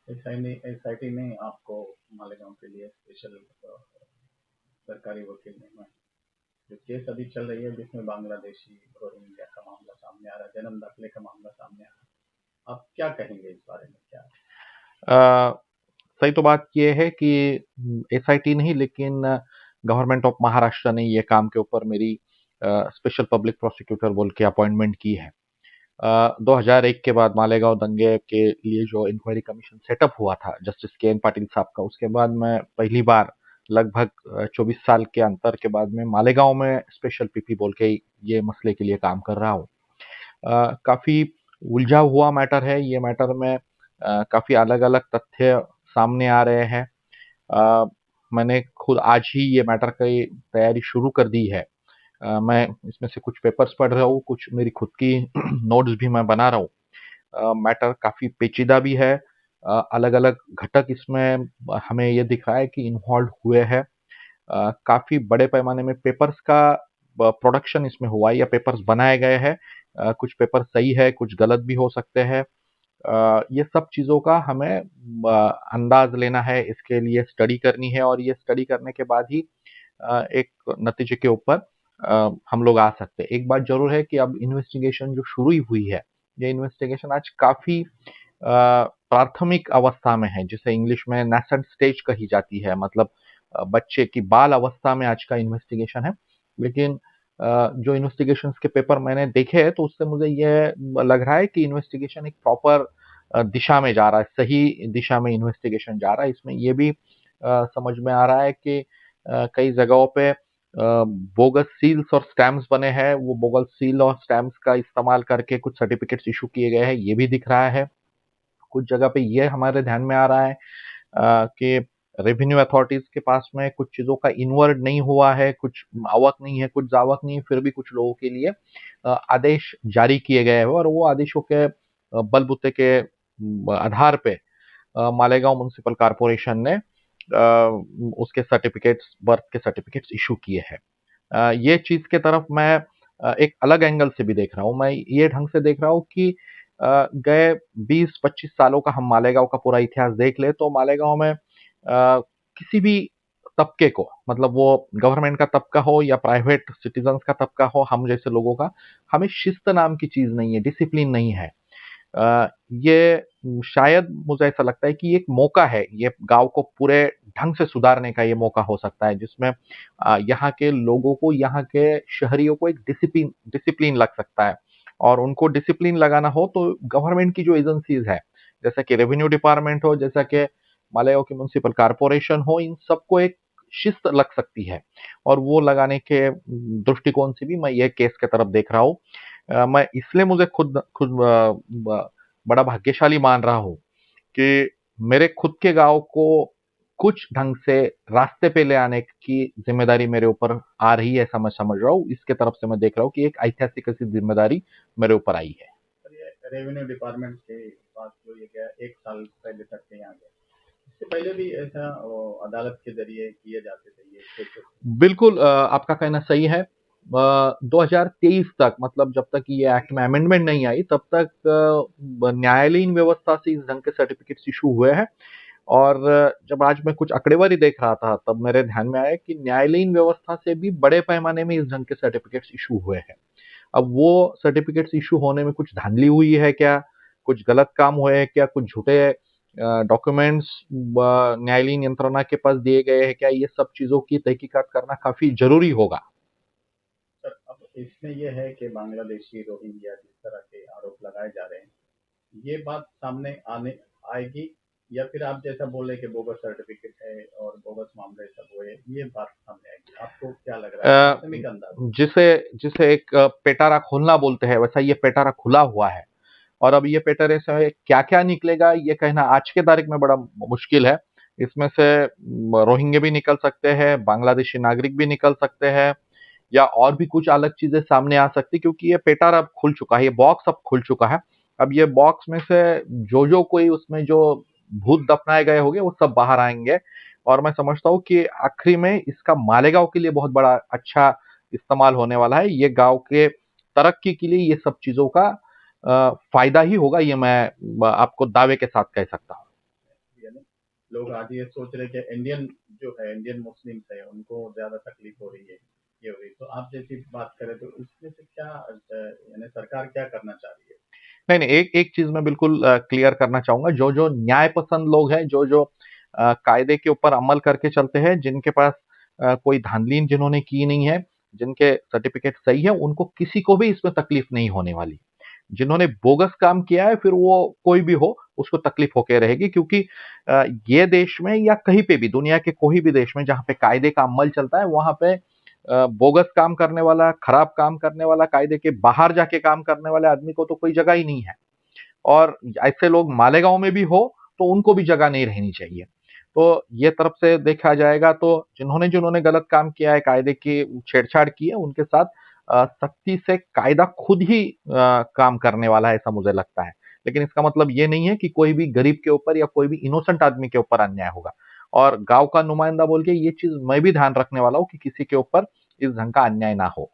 SIT ने आपको मालेगांव के लिए स्पेशल सरकारी वकील ने जो केस अभी चल रही है जिसमें बांग्लादेशी रोहिंग्या का मामला सामने आ रहा है, जन्म दाखिले का मामला सामने आ रहा है, आप क्या कहेंगे इस बारे में? क्या अ, सही तो बात ये है कि एसआईटी नहीं, लेकिन गवर्नमेंट ऑफ महाराष्ट्र ने ये काम के ऊपर मेरी स्पेशल पब्लिक प्रोसिक्यूटर बोल के अपॉइंटमेंट की है। 2001 के बाद मालेगांव दंगे के लिए जो इंक्वायरी कमीशन सेटअप हुआ था जस्टिस के एन पाटिल साहब का, उसके बाद मैं पहली बार लगभग 24 साल के अंतर के बाद में मालेगांव में स्पेशल पीपी बोल के ये मसले के लिए काम कर रहा हूँ। काफ़ी उलझा हुआ मैटर है ये मैटर में। काफ़ी अलग अलग तथ्य सामने आ रहे हैं। अ, मैंने खुद आज ही ये मैटर की तैयारी शुरू कर दी है। मैं इसमें से कुछ पेपर्स पढ़ रहा हूँ, कुछ मेरी खुद की नोट्स भी मैं बना रहा हूँ। मैटर काफ़ी पेचीदा भी है। अलग अलग घटक इसमें हमें ये दिख रहा है कि इन्वॉल्व हुए हैं। काफ़ी बड़े पैमाने में पेपर्स का प्रोडक्शन इसमें हुआ है या पेपर्स बनाए गए हैं। कुछ पेपर सही है, कुछ गलत भी हो सकते हैं। ये सब चीज़ों का हमें अंदाज लेना है, इसके लिए स्टडी करनी है और ये स्टडी करने के बाद ही एक नतीजे के ऊपर हम लोग आ सकते हैं। एक बात ज़रूर है कि अब इन्वेस्टिगेशन जो शुरू ही हुई है, ये इन्वेस्टिगेशन आज काफ़ी प्राथमिक अवस्था में है, जिसे इंग्लिश में नेसेंट स्टेज कही जाती है। मतलब बच्चे की बाल अवस्था में आज का इन्वेस्टिगेशन है। लेकिन जो इन्वेस्टिगेशंस के पेपर मैंने देखे हैं, तो उससे मुझे ये लग रहा है कि इन्वेस्टिगेशन एक प्रॉपर दिशा में जा रहा है, सही दिशा में इन्वेस्टिगेशन जा रहा है। इसमें ये भी समझ में आ रहा है कि कई जगहों पे बोगस सील्स और स्टैम्प्स बने हैं। वो बोगस सील और स्टैम्प्स का इस्तेमाल करके कुछ सर्टिफिकेट्स इशू किए गए हैं, ये भी दिख रहा है। कुछ जगह पे ये हमारे ध्यान में आ रहा है कि रेवेन्यू अथॉरिटीज के पास में कुछ चीज़ों का इनवर्ड नहीं हुआ है, कुछ आवक नहीं है, कुछ जावक नहीं है, फिर भी कुछ लोगों के लिए आदेश जारी किए गए हैं और वो आदेशों के बलबूते के आधार पे मालेगांव म्युनिसिपल कॉरपोरेशन ने उसके सर्टिफिकेट्स, बर्थ के सर्टिफिकेट्स इशू किए हैं। ये चीज़ के तरफ मैं एक अलग एंगल से भी देख रहा हूँ। मैं ये ढंग से देख रहा हूँ कि गए 20-25 सालों का हम मालेगांव का पूरा इतिहास देख ले तो मालेगांव में किसी भी तबके को, मतलब वो गवर्नमेंट का तबका हो या प्राइवेट सिटीजन्स का तबका हो, हम जैसे लोगों का, हमें शिस्त नाम की चीज़ नहीं है, डिसिप्लिन नहीं है। ये शायद मुझे ऐसा लगता है कि ये एक मौका है, ये गाँव को पूरे ढंग से सुधारने का ये मौका हो सकता है, जिसमें यहाँ के लोगों को, यहाँ के शहरियों को एक डिसिप्लिन डिसिप्लिन लग सकता है। और उनको डिसिप्लिन लगाना हो तो गवर्नमेंट की जो एजेंसीज है, जैसा कि रेवेन्यू डिपार्टमेंट हो, जैसा कि मालेगांव की म्युनिसिपल कॉरपोरेशन हो, इन सबको एक शिस्त लग सकती है। और वो लगाने के दृष्टिकोण से भी मैं ये केस की तरफ देख रहा हूँ। मैं इसलिए मुझे खुद खुद बड़ा भाग्यशाली मान रहा हूँ कि मेरे खुद के गांव को कुछ ढंग से रास्ते पे ले आने की जिम्मेदारी मेरे ऊपर आ रही है, ऐसा मैं समझ रहा हूँ। इसके तरफ से मैं देख रहा हूँ कि एक ऐतिहासिक ऐसी जिम्मेदारी मेरे ऊपर आई है। ये रेवेन्यू डिपार्टमेंट के पास जो ये गया 1 साल पहले तक के यहाँ गया, इससे पहले भी ऐसा अदालत के जरिए किए जाते थे ये केसेस? बिल्कुल, आपका कहना सही है। 2023 तक, मतलब जब तक ये एक्ट में अमेंडमेंट नहीं आई, तब तक न्यायालयीन व्यवस्था से इस ढंग के सर्टिफिकेट्स इशू हुए हैं। और जब आज मैं कुछ आंकड़ेवारी देख रहा था, तब मेरे ध्यान में आया कि न्यायालयीन व्यवस्था से भी बड़े पैमाने में इस ढंग के सर्टिफिकेट्स इशू हुए हैं। अब वो सर्टिफिकेट्स इशू होने में कुछ धांधली हुई है क्या, कुछ गलत काम हुए हैं क्या, कुछ झूठे डॉक्यूमेंट्स न्यायालयीन यंत्रणा के पास दिए गए हैं क्या, ये सब चीज़ों की तहकीकात करना काफ़ी ज़रूरी होगा। सर, अब इसमें यह है कि बांग्लादेशी रोहिंग्या जिस तरह के आरोप लगाए जा रहे हैं, ये बात सामने आने आएगी, या फिर आप जैसा बोले कि बोगस सर्टिफिकेट है और बोगस मामले सब हुए, ये बात सामने आएगी? आपको क्या लग रहा है, अ, प्राथमिक अंदाज? जिसे जिसे एक पेटारा खोलना बोलते हैं, वैसा ये पेटारा खुला हुआ है। और अब ये पेटारे से क्या क्या निकलेगा ये कहना आज के तारीख में बड़ा मुश्किल है। इसमें से रोहिंग्या भी निकल सकते हैं, बांग्लादेशी नागरिक भी निकल सकते हैं, या और भी कुछ अलग चीजें सामने आ सकती, क्योंकि ये पेटार अब खुल चुका है, ये बॉक्स अब खुल चुका है। अब ये बॉक्स में से जो कोई उसमें जो भूत दफनाए गए होंगे वो सब बाहर आएंगे। और मैं समझता हूँ कि आखिरी में इसका मालेगांव के लिए बहुत बड़ा अच्छा इस्तेमाल होने वाला है। ये गांव के तरक्की के लिए ये सब चीजों का फायदा ही होगा, ये मैं आपको दावे के साथ कह सकता हूँ। लोग आज ये सोच रहे कि इंडियन जो है, इंडियन मुस्लिम्स है, उनको ज्यादा तकलीफ हो रही है, ये हो रही है। तो आप जैसी बात करें तो इसमें से क्या यानी सरकार क्या करना चाह रही है? नहीं, नहीं, एक एक चीज मैं बिल्कुल क्लियर करना चाहूंगा। जो जो न्याय पसंद लोग हैं, जो जो कायदे के ऊपर अमल करके चलते हैं, जिनके पास कोई धांधली जिन्होंने की नहीं है, जिनके सर्टिफिकेट सही है, उनको किसी को भी इसमें तकलीफ नहीं होने वाली। जिन्होंने बोगस काम किया है, फिर वो कोई भी हो, उसको तकलीफ होके रहेगी, क्योंकि ये देश में या कहीं पे भी, दुनिया के कोई भी देश में जहां पे कायदे का अमल चलता है, वहां पे बोगस काम करने वाला, खराब काम करने वाला, कायदे के बाहर जाके काम करने वाले आदमी को तो कोई जगह ही नहीं है। और ऐसे लोग मालेगांव में भी हो तो उनको भी जगह नहीं रहनी चाहिए। तो ये तरफ से देखा जाएगा तो जिन्होंने जिन्होंने गलत काम किया है, कायदे की छेड़छाड़ की है, उनके साथ सख्ती से कायदा खुद ही काम करने वाला है, ऐसा मुझे लगता है। लेकिन इसका मतलब ये नहीं है कि कोई भी गरीब के ऊपर या कोई भी इनोसेंट आदमी के ऊपर अन्याय होगा। और गांव का नुमाइंदा बोल के ये चीज मैं भी ध्यान रखने वाला हूं कि किसी के ऊपर इस ढंग का अन्याय ना हो।